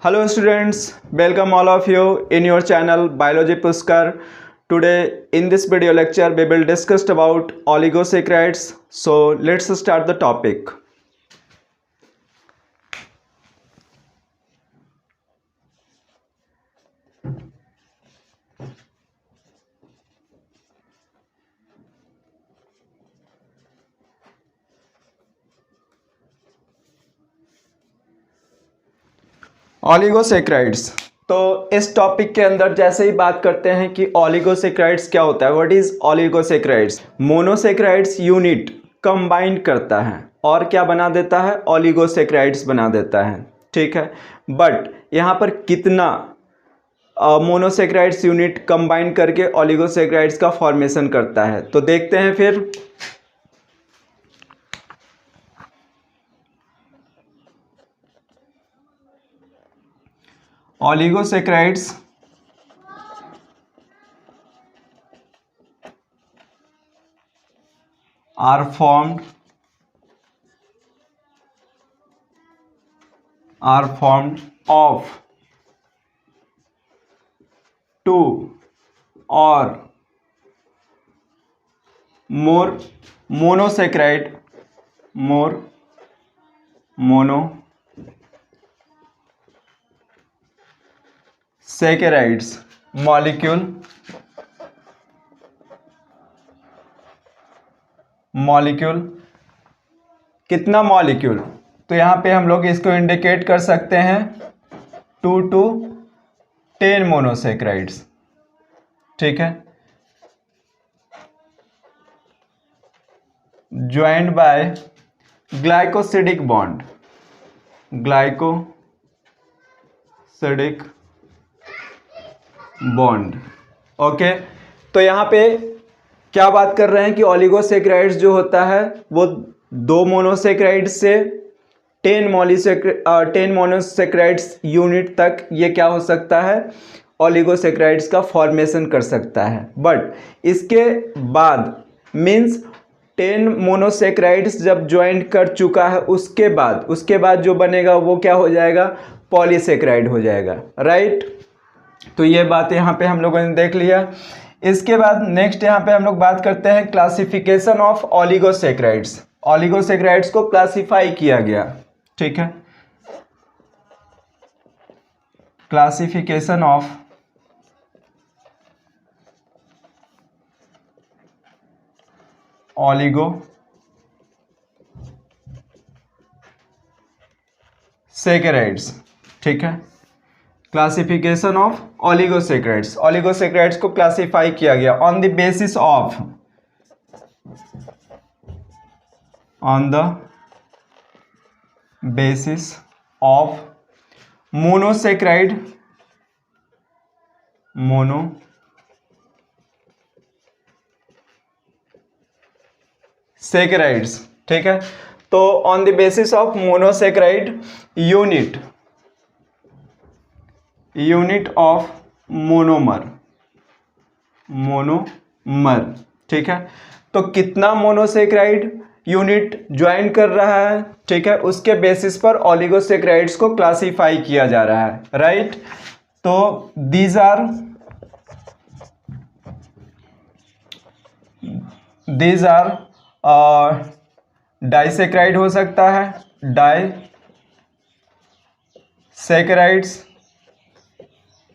Hello students, welcome all of you in your channel Biology Pushkar. Today in this video lecture we will discuss about oligosaccharides. So let's start the topic. Oligosaccharides. तो इस topic के अंदर जैसे ही बात करते हैं कि oligosaccharides क्या होता है, what is oligosaccharides. Monosaccharides unit combine करता है और क्या बना देता है, ओलिगोसैकेराइड्स बना देता है। ठीक है, बट यहाँ पर कितना मोनोसैकेराइड्स यूनिट कंबाइन करके ओलिगोसैकेराइड्स का फॉर्मेशन करता है, तो देखते हैं फिर। Oligosaccharides are formed of two or more monosaccharide monosaccharides molecule. कितना मॉलिक्यूल, तो यहाँ पे हम लोग इसको इंडिकेट कर सकते हैं 2 to 10 मोनोसैकेराइड्स। ठीक है, joined bye glycosidic bond. Okay, तो यहाँ पे क्या बात कर रहे हैं कि ओलिगोसैकेराइड्स जो होता है वो 2 मोनोसैकेराइड से 10 मोनोसैकेराइड्स यूनिट तक ये क्या हो सकता है, ओलिगोसैकेराइड्स का फॉर्मेशन कर सकता है। बट इसके बाद मीन्स 10 मोनोसैकेराइड्स जब ज्वाइंट कर चुका है उसके बाद जो बनेगा वो क्या हो जाएगा, पॉलीसैकेराइड हो जाएगा। राइट, तो ये बात यहाँ पे हम लोगों ने देख लिया। इसके बाद नेक्स्ट यहाँ पे हम लोग बात करते हैं क्लासिफिकेशन ऑफ ओलिगोसैकेराइड्स। ओलिगोसैकेराइड्स को क्लासिफाई किया गया। ठीक है, क्लासिफिकेशन ऑफ ओलिगोसैकेराइड्स। ठीक है, क्लासिफिकेशन ऑफ ओलिगोसैकेराइड्स को क्लासिफाई किया गया on the basis of monosaccharides. ठीक है, तो on the basis of monosaccharide unit of monomer. ठीक है, तो कितना मोनोसैकेराइड यूनिट ज्वाइन कर रहा है, ठीक है, उसके बेसिस पर ओलिगोसैकेराइड्स को क्लासिफाई किया जा रहा है। राइट, तो दीज आर डाइसैकेराइड हो सकता है, डाइसैकेराइड्स,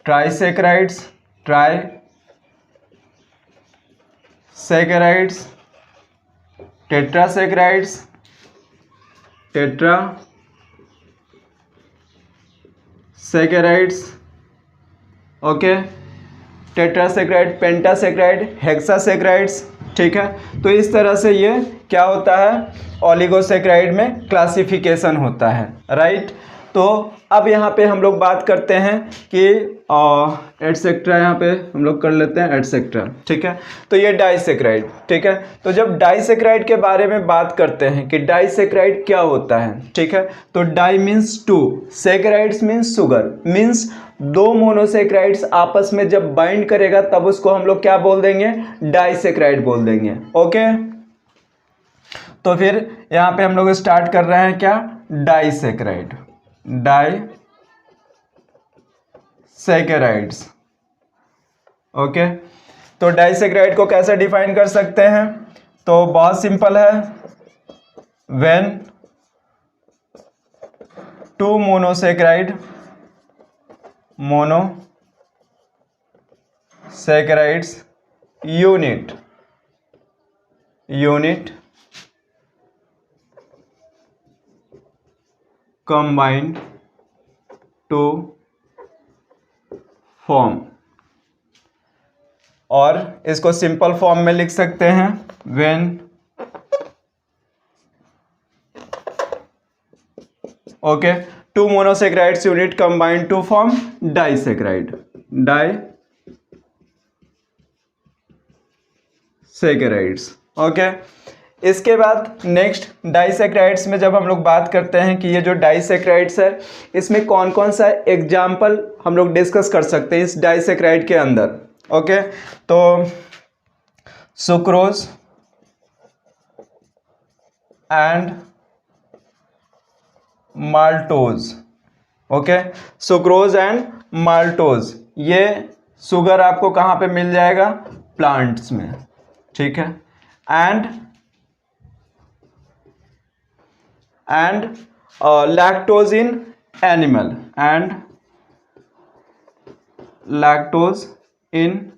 ट्राइसैकेराइड्स, टेट्रासैकेराइड्स। ओके, टेट्रासैकेराइड, पेंटासैकेराइड, हेक्सासैकेराइड्स। ठीक है, तो इस तरह से ये क्या होता है, ओलिगोसैकेराइड में क्लासिफिकेशन होता है। राइट, तो अब यहाँ पे हम लोग बात करते हैं कि एटसेट्रा, यहाँ पे हम लोग कर लेते हैं एटसेट्रा। ठीक है, तो ये डाइसैकेराइड। ठीक है, तो जब डाइसैकेराइड के बारे में बात करते हैं कि डाइसैकेराइड क्या होता है, ठीक है, तो di means 2, saccharides means sugar, means 2 monosaccharides आपस में जब बाइंड करेगा तब उसको हम लोग क्या बोल देंगे, डाइसैकेराइड बोल देंगे। ओके, तो फिर यहाँ पे हम लोग स्टार्ट कर रहे हैं क्या, डाइसैकेराइड। सैकेराइड्स। ओके, तो डाइसैकेराइड को कैसे डिफाइन कर सकते हैं? तो बहुत सिंपल है, when two monosaccharides unit combine to form, और इसको सिंपल फॉर्म में लिख सकते हैं, when okay two monosaccharides unit combine to form disaccharides. Okay, इसके बाद नेक्स्ट डाइसैकेराइड्स में जब हम लोग बात करते हैं कि ये जो डाइसैकेराइड्स है इसमें कौन कौन सा एग्जाम्पल हम लोग डिस्कस कर सकते हैं इस डाइसैकेराइड के अंदर। ओके, तो sucrose and maltose. Okay, sucrose and maltose, ये शुगर आपको कहाँ पे मिल जाएगा? प्लांट्स में, ठीक है। And lactose in animal, and lactose in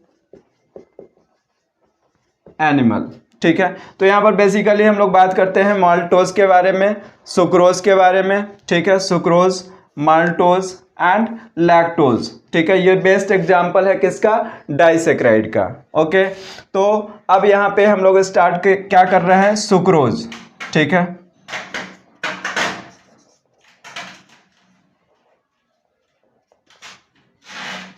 animal, ठीक है। तो यहाँ पर बेसिकली हम लोग बात करते हैं माल्टोज के बारे में, सुक्रोज के बारे में, ठीक है। सुक्रोज, माल्टोज एंड लैक्टोज, ठीक है। ये बेस्ट एग्जांपल है किसका? डाइसैकेराइड का। ओके, तो अब यहाँ पे हम लोग स्टार्ट क्या कर रहे हैं? सुक्रोज, ठीक है।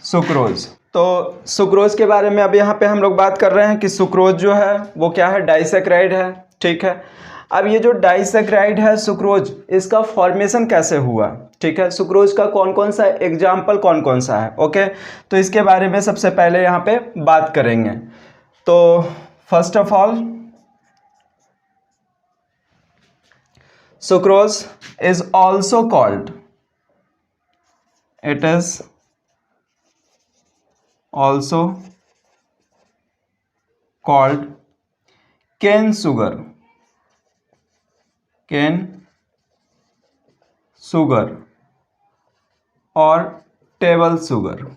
सुक्रोज, तो सुक्रोज के बारे में अब यहाँ पे हम लोग बात कर रहे हैं कि सुक्रोज जो है वो क्या है? डाइसैकेराइड है, ठीक है। अब ये जो डाइसैकेराइड है सुक्रोज, इसका फॉर्मेशन कैसे हुआ? ठीक है, सुक्रोज का कौन कौन सा एग्जाम्पल कौन कौन सा है? ओके, तो इसके बारे में सबसे पहले यहाँ पे बात करेंगे। तो first of all, sucrose is also called, it is also called cane sugar or table sugar।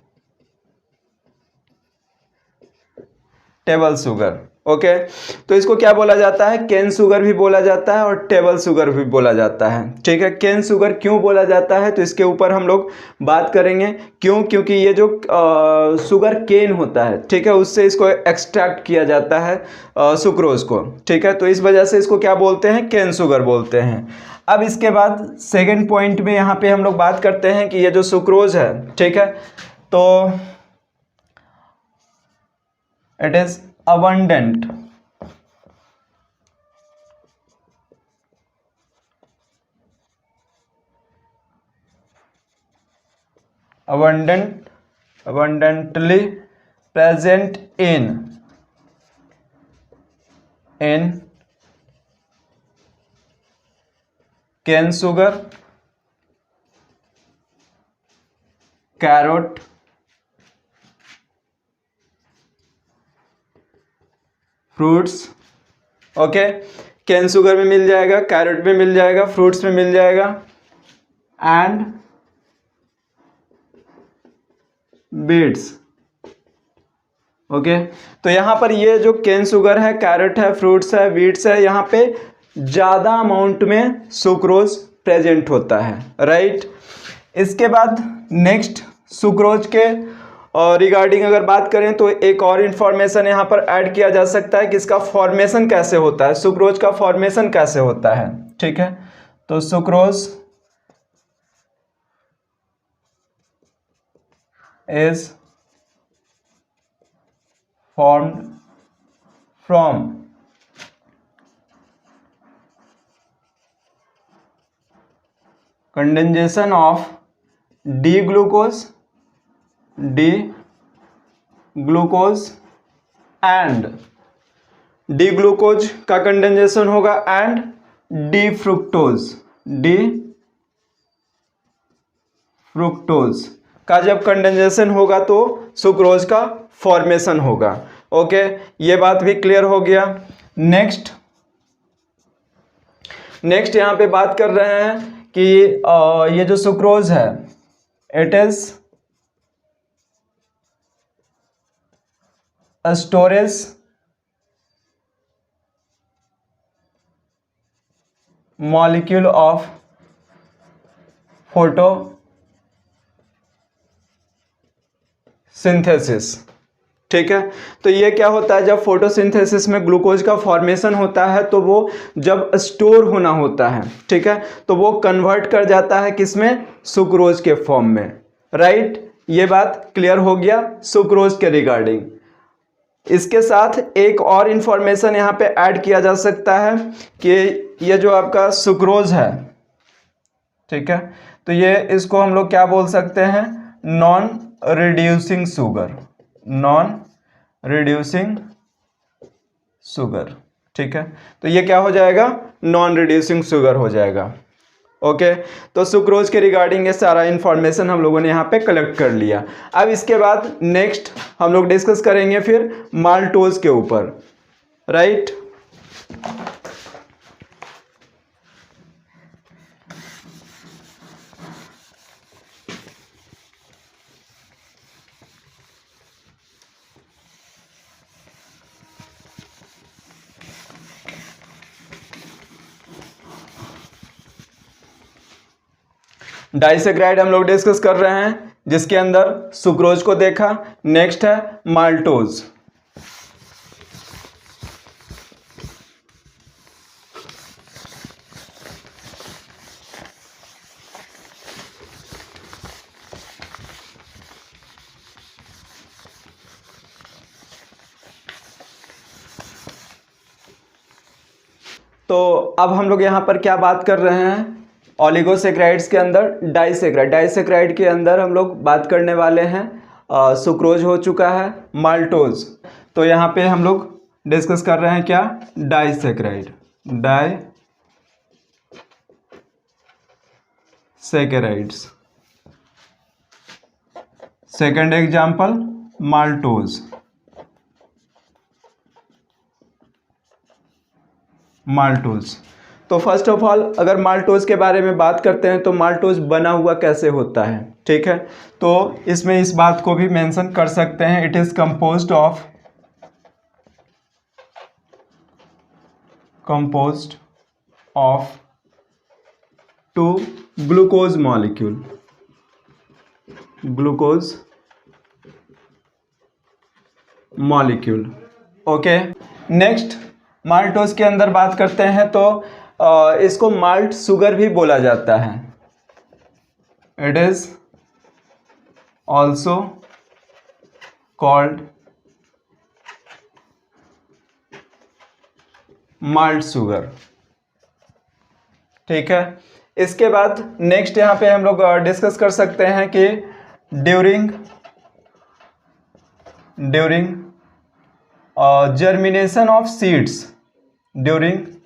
Okay, तो इसको क्या बोला जाता है? केन शुगर भी बोला जाता है और टेबल शुगर भी बोला जाता है, ठीक है। केन शुगर क्यों बोला जाता है तो इसके ऊपर हम लोग बात करेंगे। क्यों? क्योंकि ये जो शुगर केन होता है, ठीक है, उससे इसको एक्सट्रैक्ट किया जाता है सुक्रोज को, ठीक है। तो इस वजह से इसको क्या बोलते हैं? केन शुगर बोलते हैं। अब इसके बाद सेकेंड पॉइंट में यहाँ पे हम लोग बात करते हैं कि ये जो सुक्रोज है, ठीक है, तो it is abundant abundantly present in cane sugar, carrot, fruits. Okay, cane sugar में मिल जाएगा, कैरेट में मिल जाएगा, फ्रूट्स में मिल जाएगा, एंड बीट्स। ओके, तो यहाँ पर ये जो केन शुगर है, कैरेट है, फ्रूट्स है, बीट्स है, यहाँ पे ज़्यादा अमाउंट में सुक्रोज प्रेजेंट होता है, राइट। इसके बाद नेक्स्ट सुक्रोज के और रिगार्डिंग अगर बात करें तो एक और इन्फॉर्मेशन यहाँ पर ऐड किया जा सकता है कि इसका फॉर्मेशन कैसे होता है, सुक्रोज का फॉर्मेशन कैसे होता है, ठीक है। तो sucrose is formed from condensation of D glucose and D glucose का कंडेंसेशन होगा एंड डी फ्रुक्टोज का जब कंडेंसेशन होगा तो सुक्रोज का फॉर्मेशन होगा। ओके, ये बात भी क्लियर हो गया। नेक्स्ट यहाँ पे बात कर रहे हैं कि ये जो सुक्रोज है it is storage molecule of photosynthesis. ठीक है, तो ये क्या होता है, जब फोटोसिंथेसिस में ग्लूकोज का फॉर्मेशन होता है तो वो जब स्टोर होना होता है, ठीक है, तो वो कन्वर्ट कर जाता है किसमें, सुक्रोज के फॉर्म में। राइट, ये बात क्लियर हो गया सुक्रोज के रिगार्डिंग। इसके साथ एक और इंफॉर्मेशन यहाँ पे ऐड किया जा सकता है कि ये जो आपका सुक्रोज है, ठीक है, तो ये इसको हम लोग क्या बोल सकते हैं, non reducing sugar, non reducing sugar. ठीक है, तो ये क्या हो जाएगा, नॉन रिड्यूसिंग शुगर हो जाएगा। ओके, तो सुक्रोज के रिगार्डिंग ये सारा इंफॉर्मेशन हम लोगों ने यहाँ पे कलेक्ट कर लिया। अब इसके बाद नेक्स्ट हम लोग डिस्कस करेंगे फिर माल्टोज के ऊपर। राइट, डाइसेक्राइड हम लोग डिस्कस कर रहे हैं जिसके अंदर सुक्रोज को देखा। नेक्स्ट है माल्टोज। तो अब हम लोग यहाँ पर क्या बात कर रहे हैं, ओलिगोसेक्राइड्स के अंदर डाइसेक्राइड, डाइसेक्राइड के अंदर हम लोग बात करने वाले हैं सुक्रोज हो चुका है, माल्टोज। तो यहाँ पे हम लोग डिस्कस कर रहे हैं क्या, disaccharide, disaccharides. Second example maltose, maltose. तो फर्स्ट ऑफ ऑल अगर माल्टोज के बारे में बात करते हैं तो माल्टोज बना हुआ कैसे होता है, ठीक है, तो इसमें इस बात को भी मेंशन कर सकते हैं, it is composed of two glucose molecule, glucose molecule. Okay, next maltose के अंदर बात करते हैं तो इसको माल्ट शुगर भी बोला जाता है, it is also called malt sugar. ठीक है, इसके बाद नेक्स्ट यहाँ पे हम लोग डिस्कस कर सकते हैं कि during germination of seeds, during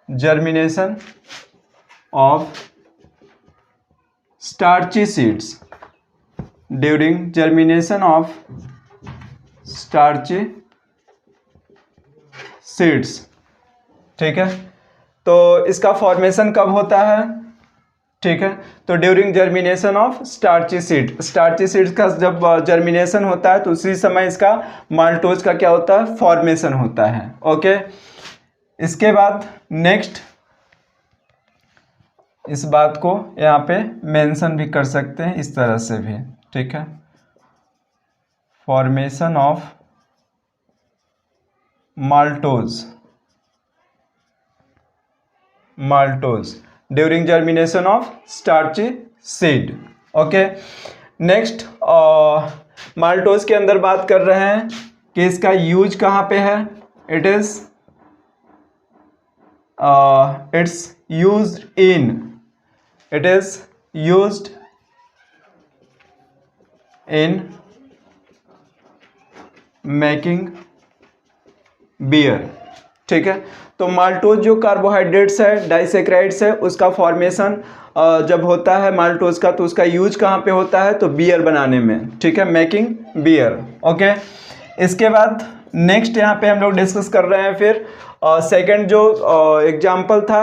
germination of starchy seeds, during germination of starchy seeds। ठीक है, तो इसका फॉर्मेशन कब होता है, ठीक है, तो during germination of starchy seed, starchy seed का जब जर्मिनेशन होता है तो उसी समय इसका माल्टोज का क्या होता है, फॉर्मेशन होता है। ओके, इसके बाद नेक्स्ट इस बात को यहाँ पे मेंशन भी कर सकते हैं इस तरह से भी, ठीक है, formation of maltose during germination of starchy seed. Okay, next maltose के अंदर बात कर रहे हैं कि इसका यूज कहाँ पे है, it is it's used in making beer, ठीक है। तो माल्टोज जो कार्बोहाइड्रेट्स है, डाइसेक्राइड्स है, उसका फॉर्मेशन जब होता है माल्टोज का, तो उसका यूज कहाँ पे होता है, तो बियर बनाने में, ठीक है, मेकिंग बियर। ओके, इसके बाद नेक्स्ट यहाँ पे हम लोग डिस्कस कर रहे हैं फिर सेकंड जो एग्जाम्पल था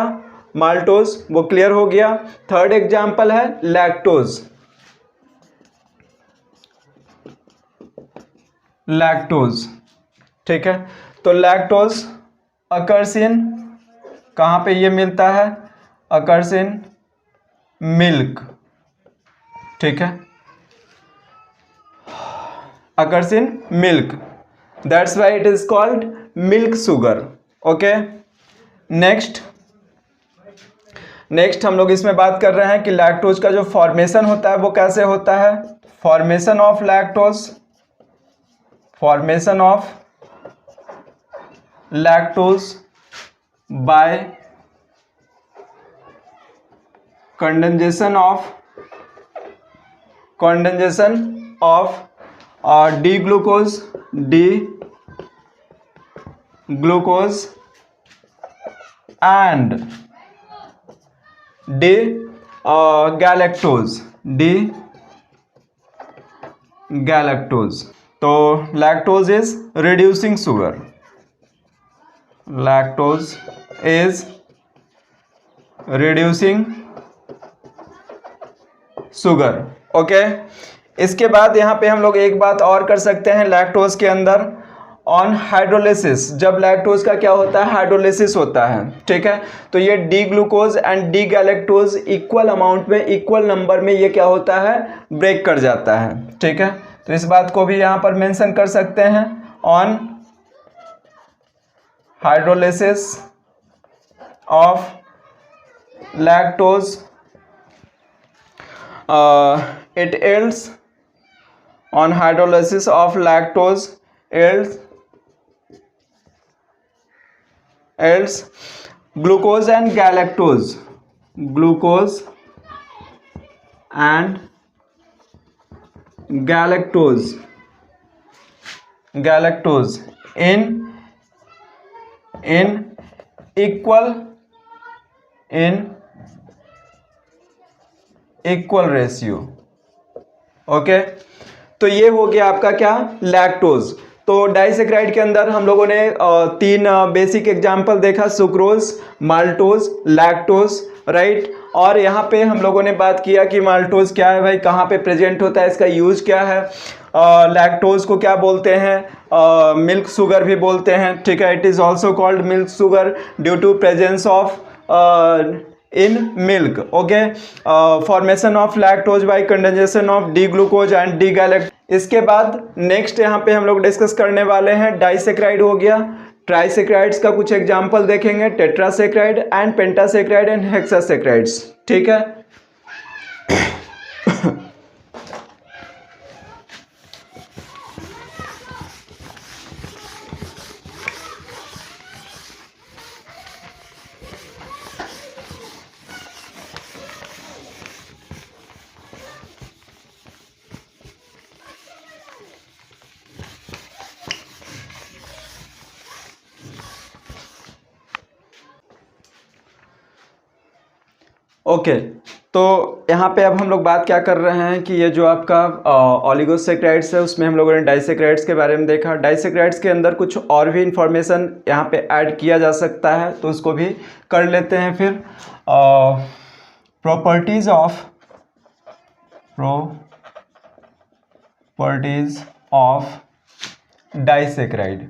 माल्टोज, वो क्लियर हो गया। थर्ड एग्जाम्पल है लैक्टोज। लैक्टोज, ठीक है। तो लैक्टोज अकर्स इन, कहाँ पे ये मिलता है, अकर्स इन मिल्क, ठीक है, occurs in milk, that's why it is called milk sugar. Okay, next हम लोग इसमें बात कर रहे हैं कि लैक्टोज का जो फॉर्मेशन होता है वो कैसे होता है। Formation of lactose, formation of lactose by condensation of D glucose and D galactose. तो lactose is reducing sugar, lactose is reducing sugar. Okay, इसके बाद यहाँ पे हम लोग एक बात और कर सकते हैं लैक्टोज के अंदर, ऑन हाइड्रोलिसिस। जब लैक्टोज का क्या होता है, हाइड्रोलिसिस होता है, ठीक है, तो ये D glucose and D galactose equal amount में, इक्वल नंबर में ये क्या होता है, ब्रेक कर जाता है, ठीक है। तो इस बात को भी यहाँ पर मेंशन कर सकते हैं, on hydrolysis of lactose it yields, on hydrolysis of lactose yields glucose and galactose, glucose and galactose in equal ratio. Okay, तो ये हो गया आपका क्या, लैक्टोज। तो डाइसेक्राइड के अंदर हम लोगों ने तीन बेसिक एग्जाम्पल देखा, सुक्रोज, माल्टोज, लैक्टोज, राइट। और यहाँ पे हम लोगों ने बात किया कि माल्टोज क्या है भाई, कहाँ पे प्रेजेंट होता है, इसका यूज क्या है। लैक्टोज को क्या बोलते हैं, मिल्क शुगर भी बोलते हैं, ठीक है, it is also called milk sugar due to presence of in milk. Okay, formation of lactose by condensation of D glucose and D galactose। इसके बाद नेक्स्ट यहाँ पे हम लोग डिस्कस करने वाले हैं डाइसेक्राइड हो गया, ट्राइसेक्राइड्स का कुछ एग्जांपल देखेंगे, टेट्रासेक्राइड एंड पेंटासेक्राइड एंड हेक्सासेक्राइड्स, ठीक है। ओके, तो यहाँ पे अब हम लोग बात क्या कर रहे हैं कि ये जो आपका ओलिगोसेक्राइड्स है उसमें हम लोगों ने डाइसेक्राइड्स के बारे में देखा। डाइसेक्राइड्स के अंदर कुछ और भी इंफॉर्मेशन यहाँ पे ऐड किया जा सकता है, तो उसको भी कर लेते हैं फिर। Properties of disaccharide,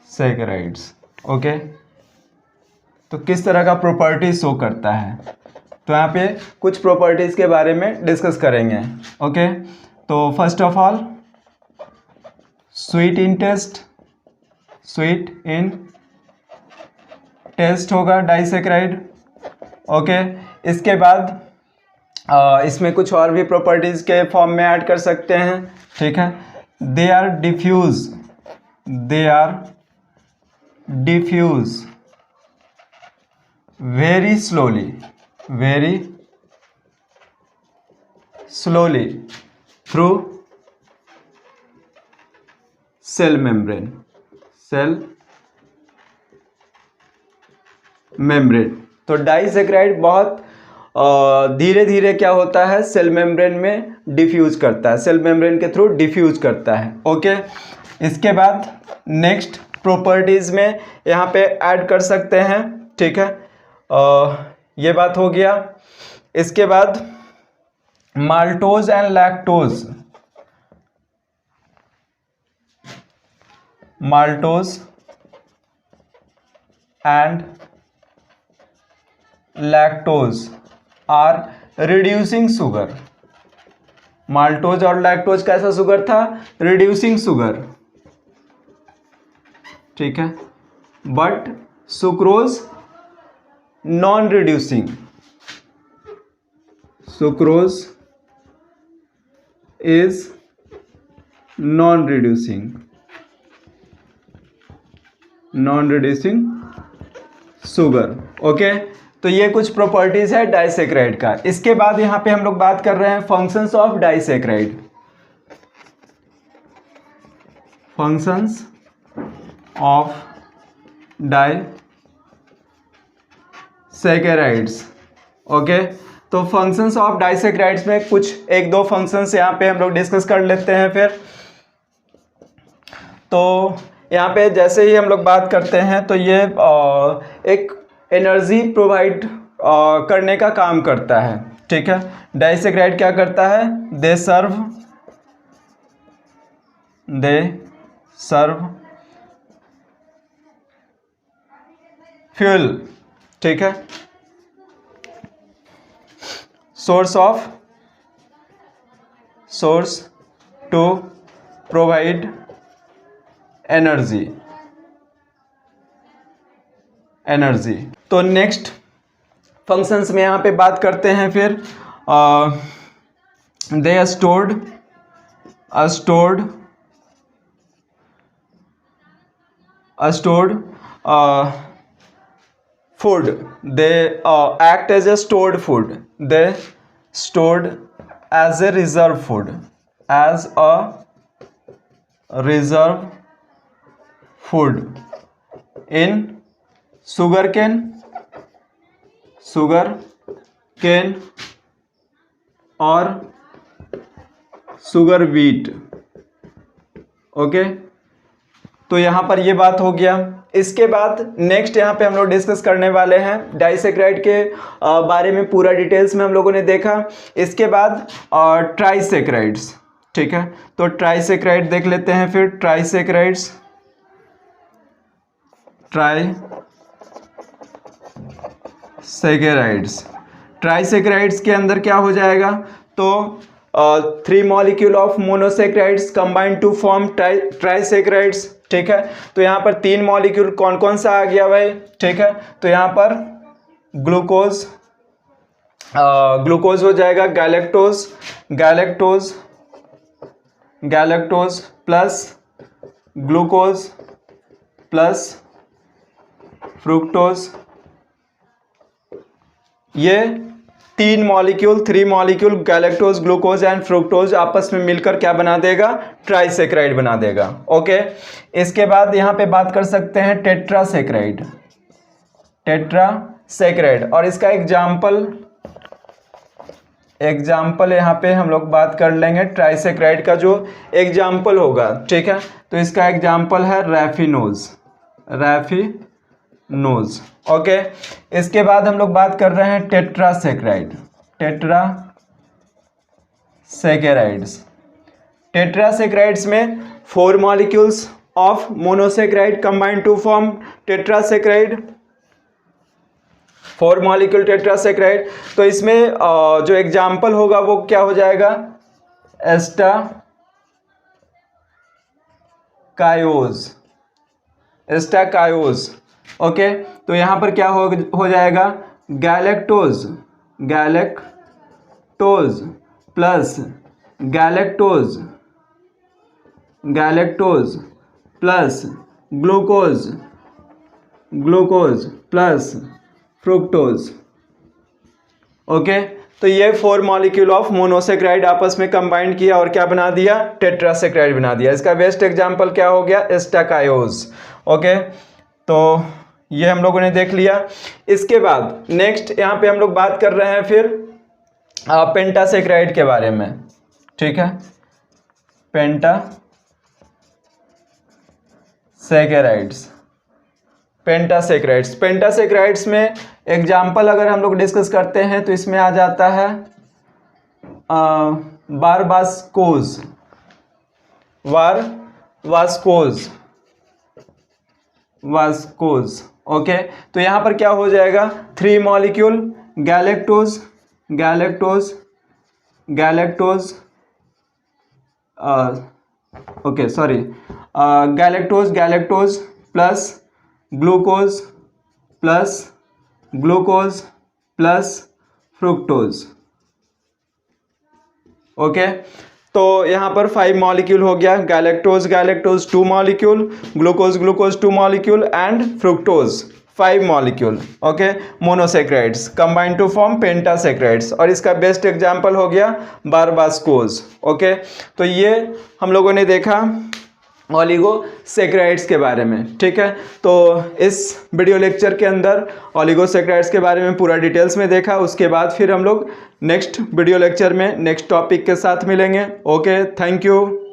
disaccharides. Okay, तो किस तरह का प्रॉपर्टी शो करता है, तो यहाँ पे कुछ प्रॉपर्टीज के बारे में डिस्कस करेंगे। ओके, तो first of all sweet in taste होगा डाइसेक्राइड। ओके, इसके बाद इसमें कुछ और भी प्रॉपर्टीज के फॉर्म में ऐड कर सकते हैं, ठीक है। They are diffuse very slowly through cell membrane, cell membrane. तो डाइसेक्राइड बहुत धीरे धीरे क्या होता है, सेल मेम्ब्रेन में डिफ्यूज करता है, सेल मेम्ब्रेन के थ्रू डिफ्यूज करता है। ओके, इसके बाद नेक्स्ट प्रॉपर्टीज में यहाँ पे ऐड कर सकते हैं, ठीक है। ये बात हो गया। इसके बाद maltose and lactose, maltose and lactose are reducing sugar. Maltose और लैक्टोज कैसा शुगर था, रिड्यूसिंग शुगर, ठीक है। But sucrose non reducing, sucrose is non reducing, non reducing sugar. Okay, तो ये कुछ प्रॉपर्टीज है डाइसेक्राइड का। इसके बाद यहां पे हम लोग बात कर रहे हैं functions of disaccharide, functions of disaccharides. Okay, तो फंक्शंस ऑफ डाइसेक्राइड्स में कुछ एक दो फंक्शंस यहां पे हम लोग डिस्कस कर लेते हैं फिर। तो यहाँ पे जैसे ही हम लोग बात करते हैं तो ये एक एनर्जी प्रोवाइड करने का काम करता है, ठीक है। डाइसेक्राइड क्या करता है, दे सर्व फ्यूल, ठीक है, सोर्स टू प्रोवाइड एनर्जी। तो नेक्स्ट फंक्शंस में यहाँ पे बात करते हैं फिर। They stored food, they act as a stored food, they stored as a reserve food, as a reserve food in sugar cane और शुगर बीट। ओके, तो यहाँ पर ये बात हो गया। इसके बाद नेक्स्ट यहाँ पे हम लोग डिस्कस करने वाले हैं डाइसेक्राइड के बारे में, पूरा डिटेल्स में हम लोगों ने देखा। इसके बाद ट्राइसेक्राइड्स, ठीक है। तो ट्राइसेक्राइड देख लेते हैं फिर। ट्राइसेक्राइड्स के अंदर क्या हो जाएगा, तो 3 molecule of monosaccharides combined to form trisaccharides, ठीक है। तो यहाँ पर 3 मॉलिक्यूल कौन कौन सा आ गया भाई, ठीक है। तो यहाँ पर ग्लूकोज हो जाएगा, galactose plus glucose plus fructose. ये 3 molecule galactose, glucose and fructose आपस में मिलकर क्या बना देगा, ट्राइसेक्राइड बना देगा। ओके, इसके बाद यहाँ पे बात कर सकते हैं टेट्रासेक्राइड, और इसका एग्जाम्पल यहाँ पे हम लोग बात कर लेंगे। ट्राइसेक्राइड का जो एग्जाम्पल होगा, ठीक है, तो इसका एग्जाम्पल है रैफिनोज। ओके, इसके बाद हम लोग बात कर रहे हैं टेट्रासेक्राइड्स में 4 molecules of monosaccharide combined to form tetrasaccharide, 4 molecule tetrasaccharide. तो इसमें जो एग्जाम्पल होगा वो क्या हो जाएगा, एस्टाकायोज। ओके, तो यहां पर क्या हो जाएगा, galactose plus galactose plus glucose plus fructose. Okay, तो ये 4 मॉलिक्यूल ऑफ मोनोसेक्राइड आपस में कंबाइंड किया और क्या बना दिया, टेट्रासेक्राइड बना दिया। इसका बेस्ट एग्जांपल क्या हो गया, स्टाकायोज। ओके, तो ये हम लोगों ने देख लिया। इसके बाद नेक्स्ट यहाँ पे हम लोग बात कर रहे हैं फिर पेंटासेक्राइड के बारे में, ठीक है, पेंटासेक्राइड्स में एग्जाम्पल अगर हम लोग डिस्कस करते हैं तो इसमें आ जाता है वास्कोज। ओके, तो यहाँ पर क्या हो जाएगा, 3 molecule galactose plus glucose plus fructose. Okay, तो यहाँ पर 5 मॉलिक्यूल हो गया, galactose 2 molecule, glucose 2 molecule and fructose 5 molecule. Okay, monosaccharides combined to form pentasaccharides, और इसका बेस्ट एग्जांपल हो गया बारबास्कोज। ओके, तो ये हम लोगों ने देखा ओलिगोसेक्राइड्स के बारे में, ठीक है। तो इस वीडियो लेक्चर के अंदर ओलिगोसेक्राइड्स के बारे में पूरा डिटेल्स में देखा। उसके बाद फिर हम लोग नेक्स्ट वीडियो लेक्चर में नेक्स्ट टॉपिक के साथ मिलेंगे। Okay, thank you.